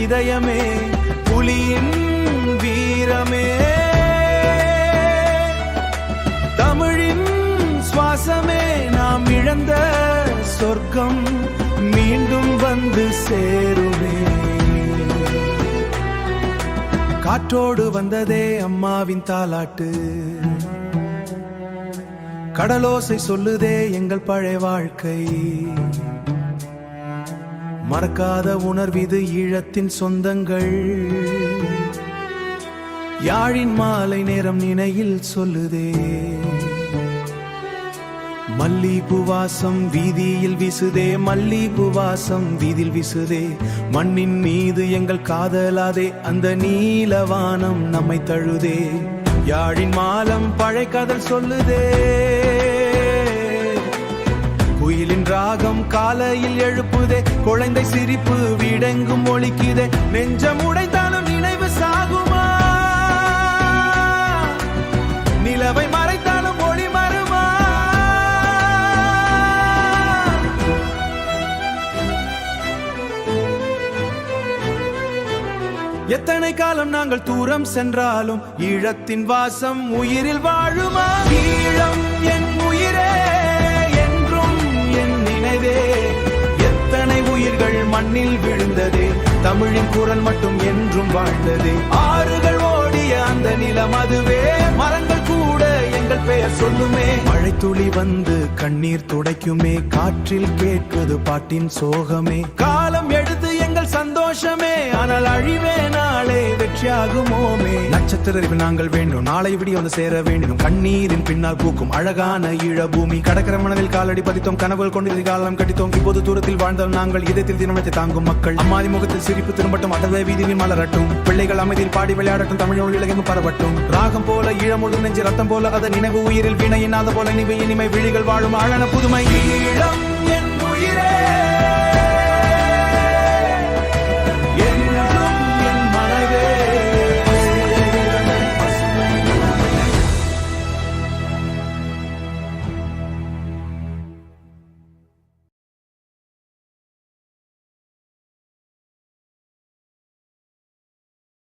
இதயமே புலியின் வீரமே தமிழின் சுவாசமே நாம் இழந்த சொர்க்கம் மீண்டும் வந்து சேருமே காற்றோடு வந்ததே அம்மாவின் தாலாட்டு கடலோசை சொல்லுதே எங்கள் பழைய வாழ்க்கை மறக்காத உணர்விது ஈழத்தின் சொந்தங்கள் யாழின் மாலை நேரம் நினையில் சொல்லுதே மல்லிகைப்பூ வாசம் வீதியில் வீசுதே மல்லிகைப்பூ வாசம் வீதியில் வீசுதே மண்ணின் மீது எங்கள் காதலாதே அந்த நீலவானம் நம்மை தழுதே யாழின் மாலம் பழைய கதல் சொல்லுதே குயிலின் ராகம் காலையில் எழுப்புதே குழந்தை சிரிப்பு வீடெங்கும் ஒலிக்குதே நெஞ்சம் உடைத்தாலும் நினைவு சாகுமா நிலவை மறைத்தாலும் ஒளி மறுமா எத்தனை காலம் நாங்கள் தூரம் சென்றாலும் ஈழத்தின் வாசம் உயிரில் வாழுமா ஈழம் என் உயிரே என்றும் என் நினைவே எத்தனை உயிர்கள் மண்ணில் விழுந்ததே தமிழின் குரல் மட்டும் என்றும் வாழ்ந்ததே ஆறுகள் ஓடிய அந்த நிலம் அதுவே மரங்கள் கூட எங்கள் பெயர் சொல்லுமே மழை துளி வந்து கண்ணீர் துடைக்குமே காற்றில் கேட்குது பாட்டின் சோகமே காலம் எடுத்து எங்கள் சந்தோஷமே ஆனால் அழிவே நாளே வெற்றியாகுமோமே நட்சத்திர நாங்கள் வேண்டும் நாளை விடிய வந்து சேர வேண்டும் கண்ணீரின் பின்னால் பூக்கும் அழகான ஈழ பூமி கடற்கரை மணலில் காலடி பதித்தோம் கனவுகள் கொண்டு காலம் கட்டித்தோம் இப்போது தூரத்தில் வாழ்ந்தால் நாங்கள் இதயத்தில் தினமத்தை தாங்கும் மக்கள் அம்மாதி முகத்தில் சிரிப்பு திரும்பட்டும் அடவே வீதியில் மலரட்டும் பிள்ளைகள் அமைதியில் பாடி விளையாடட்டும் தமிழ் உலகெங்கும் பரவட்டும் ராகம் போல ஈழமுழு நெஞ்சு ரத்தம் போல அதை நினைவு உயிரில் வினையினாத போல இனிமை விழிகள் வாழும் அழகான புதுமை ஈழம் என் உயிரே